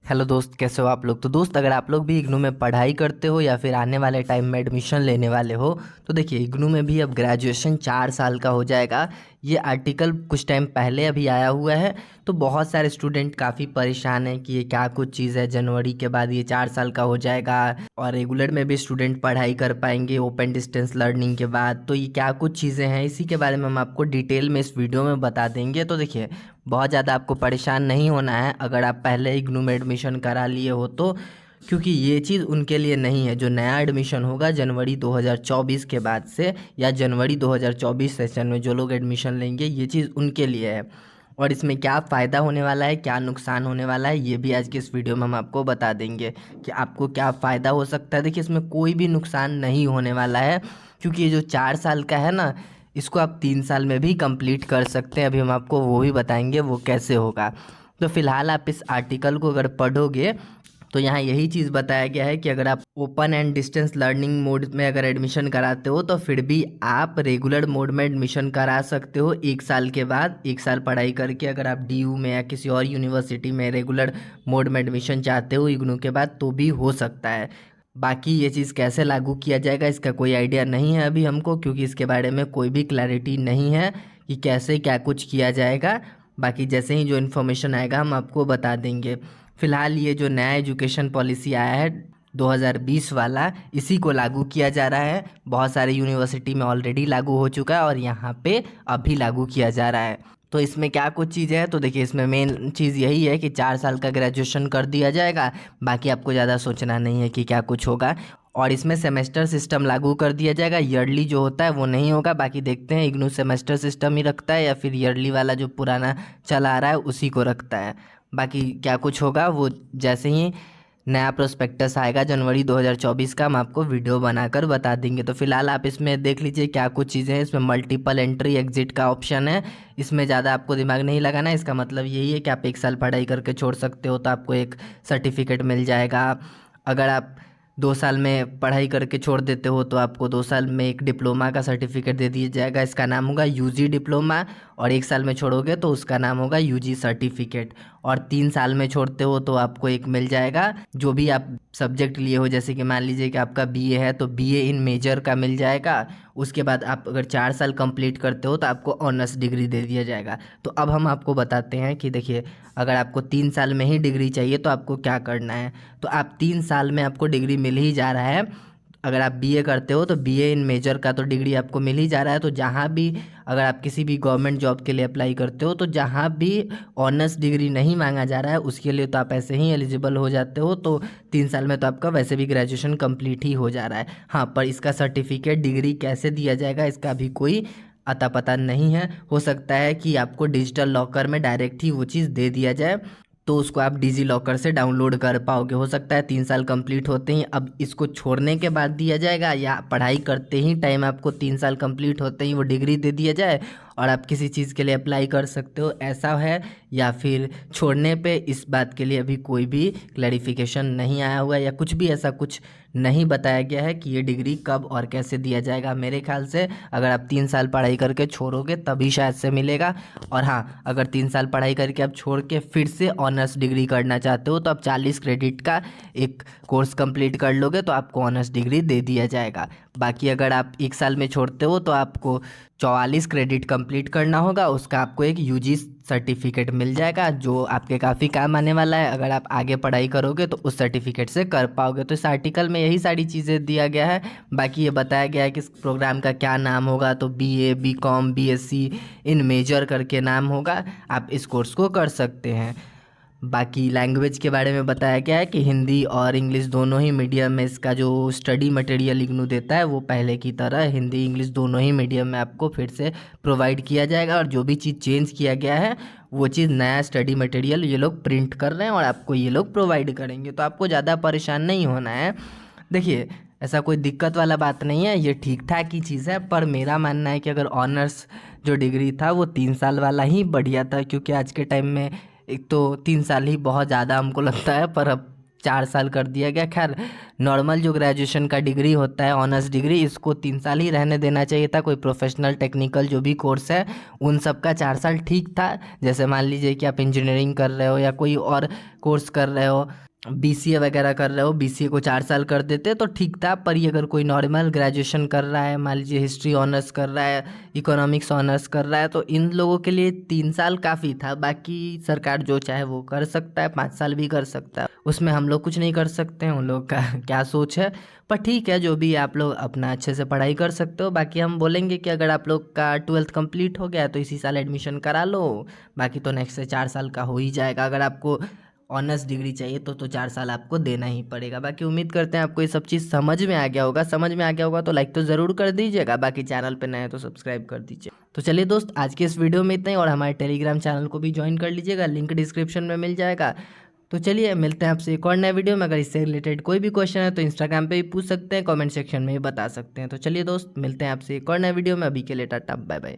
Hello दोस्त, कैसे हो आप लोग। तो दोस्त, अगर आप लोग भी इग्नू में पढ़ाई करते हो या फिर आने वाले टाइम में एडमिशन लेने वाले हो तो देखिए, इग्नू में भी अब ग्रेजुएशन 4 साल का हो जाएगा। ये आर्टिकल कुछ टाइम पहले अभी आया हुआ है। तो बहुत सारे स्टूडेंट काफ़ी परेशान हैं कि ये क्या कुछ चीज़ है, जनवरी के बाद ये 4 साल का हो जाएगा और रेगुलर में भी स्टूडेंट पढ़ाई कर पाएंगे ओपन डिस्टेंस लर्निंग के बाद। तो ये क्या कुछ चीज़ें हैं, इसी के बारे में हम आपको डिटेल में इस वीडियो में बता देंगे। तो देखिए, बहुत ज़्यादा आपको परेशान नहीं होना है अगर आप पहले इग्नू में एडमिशन करा लिए हो तो, क्योंकि ये चीज़ उनके लिए नहीं है। जो नया एडमिशन होगा जनवरी 2024 के बाद से या जनवरी 2024 सेशन में जो लोग एडमिशन लेंगे, ये चीज़ उनके लिए है। और इसमें क्या फ़ायदा होने वाला है, क्या नुकसान होने वाला है, ये भी आज के इस वीडियो में हम आपको बता देंगे कि आपको क्या फ़ायदा हो सकता है। देखिए, इसमें कोई भी नुकसान नहीं होने वाला है, क्योंकि ये जो 4 साल का है ना, इसको आप 3 साल में भी कंप्लीट कर सकते हैं। अभी हम आपको वो भी बताएंगे वो कैसे होगा। तो फिलहाल आप इस आर्टिकल को अगर पढ़ोगे तो यहाँ यही चीज़ बताया गया है कि अगर आप open and distance learning mode में अगर एडमिशन कराते हो तो फिर भी आप रेगुलर मोड में एडमिशन करा सकते हो 1 साल के बाद। 1 साल पढ़ाई करके अगर आप डीयू में या किसी और यूनिवर्सिटी में रेगुलर मोड में एडमिशन चाहते हो इग्नू के बाद, तो भी हो सकता है। बाकी ये चीज़ कैसे लागू किया जाएगा इसका कोई आइडिया नहीं है अभी हमको, क्योंकि इसके बारे में कोई भी क्लैरिटी नहीं है कि कैसे क्या कुछ किया जाएगा। बाकी जैसे ही जो इन्फॉर्मेशन आएगा हम आपको बता देंगे। फ़िलहाल ये जो नया एजुकेशन पॉलिसी आया है 2020 वाला, इसी को लागू किया जा रहा है। बहुत सारे यूनिवर्सिटी में ऑलरेडी लागू हो चुका है और यहाँ पे अभी लागू किया जा रहा है। तो इसमें क्या कुछ चीज़ें हैं, तो देखिए, इसमें मेन चीज़ यही है कि 4 साल का ग्रेजुएशन कर दिया जाएगा। बाकी आपको ज़्यादा सोचना नहीं है कि क्या कुछ होगा। और इसमें सेमेस्टर सिस्टम लागू कर दिया जाएगा। ईयरली जो होता है वो नहीं होगा। बाकी देखते हैं इग्नू सेमेस्टर सिस्टम ही रखता है या फिर ईयरली वाला जो पुराना चला आ रहा है उसी को रखता है। बाकी क्या कुछ होगा वो जैसे ही नया प्रोस्पेक्टस आएगा जनवरी 2024 का, हम आपको वीडियो बनाकर बता देंगे। तो फिलहाल आप इसमें देख लीजिए क्या कुछ चीज़ें हैं। इसमें मल्टीपल एंट्री एग्जिट का ऑप्शन है। इसमें ज़्यादा आपको दिमाग नहीं लगाना है। इसका मतलब यही है कि आप 1 साल पढ़ाई करके छोड़ सकते हो तो आपको एक सर्टिफिकेट मिल जाएगा। अगर आप 2 साल में पढ़ाई करके छोड़ देते हो तो आपको 2 साल में एक डिप्लोमा का सर्टिफिकेट दे दिया जाएगा। इसका नाम होगा यूजी डिप्लोमा। और 1 साल में छोड़ोगे तो उसका नाम होगा यूजी सर्टिफिकेट। और 3 साल में छोड़ते हो तो आपको एक मिल जाएगा, जो भी आप सब्जेक्ट लिए हो। जैसे कि मान लीजिए कि आपका बीए है तो बीए इन मेजर का मिल जाएगा। उसके बाद आप अगर 4 साल कंप्लीट करते हो तो आपको ऑनर्स डिग्री दे दिया जाएगा। तो अब हम आपको बताते हैं कि देखिए, अगर आपको 3 साल में ही डिग्री चाहिए तो आपको क्या करना है। तो आप 3 साल में आपको डिग्री मिल ही जा रहा है। अगर आप बीए करते हो तो बीए इन मेजर का तो डिग्री आपको मिल ही जा रहा है। तो जहाँ भी अगर आप किसी भी गवर्नमेंट जॉब के लिए अप्लाई करते हो तो जहाँ भी ऑनर्स डिग्री नहीं मांगा जा रहा है उसके लिए तो आप ऐसे ही एलिजिबल हो जाते हो। तो 3 साल में तो आपका वैसे भी ग्रेजुएशन कंप्लीट ही हो जा रहा है। हाँ, पर इसका सर्टिफिकेट डिग्री कैसे दिया जाएगा इसका भी कोई अता पता नहीं है। हो सकता है कि आपको डिजिटल लॉकर में डायरेक्ट ही वो चीज़ दे दिया जाए, तो उसको आप डिजी लॉकर से डाउनलोड कर पाओगे। हो सकता है 3 साल कंप्लीट होते ही अब इसको छोड़ने के बाद दिया जाएगा, या पढ़ाई करते ही टाइम आपको 3 साल कंप्लीट होते ही वो डिग्री दे दिया जाए और आप किसी चीज़ के लिए अप्लाई कर सकते हो, ऐसा है। या फिर छोड़ने पे, इस बात के लिए अभी कोई भी क्लैरिफिकेशन नहीं आया हुआ है या कुछ भी ऐसा कुछ नहीं बताया गया है कि ये डिग्री कब और कैसे दिया जाएगा। मेरे ख्याल से अगर आप 3 साल पढ़ाई करके छोड़ोगे तभी शायद से मिलेगा। और हाँ, अगर 3 साल पढ़ाई करके आप छोड़ के फिर से ऑनर्स डिग्री करना चाहते हो तो आप 40 क्रेडिट का एक कोर्स कंप्लीट कर लोगे तो आपको ऑनर्स डिग्री दे दिया जाएगा। बाकी अगर आप 1 साल में छोड़ते हो तो आपको 44 क्रेडिट कंप्लीट करना होगा। उसका आपको एक यूजी सर्टिफिकेट मिल जाएगा जो आपके काफ़ी काम आने वाला है। अगर आप आगे पढ़ाई करोगे तो उस सर्टिफिकेट से कर पाओगे। तो इस आर्टिकल में यही सारी चीज़ें दिया गया है। बाकी ये बताया गया है कि इस प्रोग्राम का क्या नाम होगा। तो BA, BCom, BSc in major करके नाम होगा। आप इस कोर्स को कर सकते हैं। बाकी लैंग्वेज के बारे में बताया गया है कि हिंदी और इंग्लिश दोनों ही मीडियम में इसका जो स्टडी मटेरियल इग्नू देता है वो पहले की तरह हिंदी इंग्लिश दोनों ही मीडियम में आपको फिर से प्रोवाइड किया जाएगा। और जो भी चीज़ चेंज किया गया है वो चीज़ नया स्टडी मटेरियल ये लोग प्रिंट कर रहे हैं और आपको ये लोग प्रोवाइड करेंगे। तो आपको ज़्यादा परेशान नहीं होना है। देखिए, ऐसा कोई दिक्कत वाला बात नहीं है, ये ठीक ठाक ही चीज़ है। पर मेरा मानना है कि अगर ऑनर्स जो डिग्री था वो 3 साल वाला ही बढ़िया था, क्योंकि आज के टाइम में एक तो 3 साल ही बहुत ज़्यादा हमको लगता है। पर अब 4 साल कर दिया गया। खैर नॉर्मल जो ग्रेजुएशन का डिग्री होता है, ऑनर्स डिग्री, इसको 3 साल ही रहने देना चाहिए था। कोई प्रोफेशनल टेक्निकल जो भी कोर्स है उन सब का 4 साल ठीक था। जैसे मान लीजिए कि आप इंजीनियरिंग कर रहे हो या कोई और कोर्स कर रहे हो, बीसीए वगैरह कर रहे हो, बीसीए को 4 साल कर देते तो ठीक था। पर ये अगर कोई नॉर्मल ग्रेजुएशन कर रहा है, मान लीजिए हिस्ट्री ऑनर्स कर रहा है, इकोनॉमिक्स ऑनर्स कर रहा है, तो इन लोगों के लिए 3 साल काफ़ी था। बाकी सरकार जो चाहे वो कर सकता है, 5 साल भी कर सकता है, उसमें हम लोग कुछ नहीं कर सकते हैं। उन लोग का क्या सोच है, पर ठीक है, जो भी आप लोग अपना अच्छे से पढ़ाई कर सकते हो। बाकी हम बोलेंगे कि अगर आप लोग का 12th कंप्लीट हो गया है तो इसी साल एडमिशन करा लो। बाकी तो नेक्स्ट से 4 साल का हो ही जाएगा। अगर आपको ऑनर्स डिग्री चाहिए तो 4 साल आपको देना ही पड़ेगा। बाकी उम्मीद करते हैं आपको ये सब चीज़ समझ में आ गया होगा। समझ में आ गया होगा तो लाइक तो ज़रूर कर दीजिएगा। बाकी चैनल पे नए हैं तो सब्सक्राइब कर दीजिए। तो चलिए दोस्त, आज के इस वीडियो में इतना ही। और हमारे टेलीग्राम चैनल को भी ज्वाइन कर लीजिएगा, लिंक डिस्क्रिप्शन में मिल जाएगा। तो चलिए मिलते हैं आपसे एक और नए वीडियो में। अगर इससे रिलेटेड कोई भी क्वेश्चन है तो इंस्टाग्राम पे भी पूछ सकते हैं, कमेंट सेक्शन में भी बता सकते हैं। तो चलिए दोस्त, मिलते हैं आपसे एक और नए वीडियो में। अभी के लिए टाटा, बाय बाय।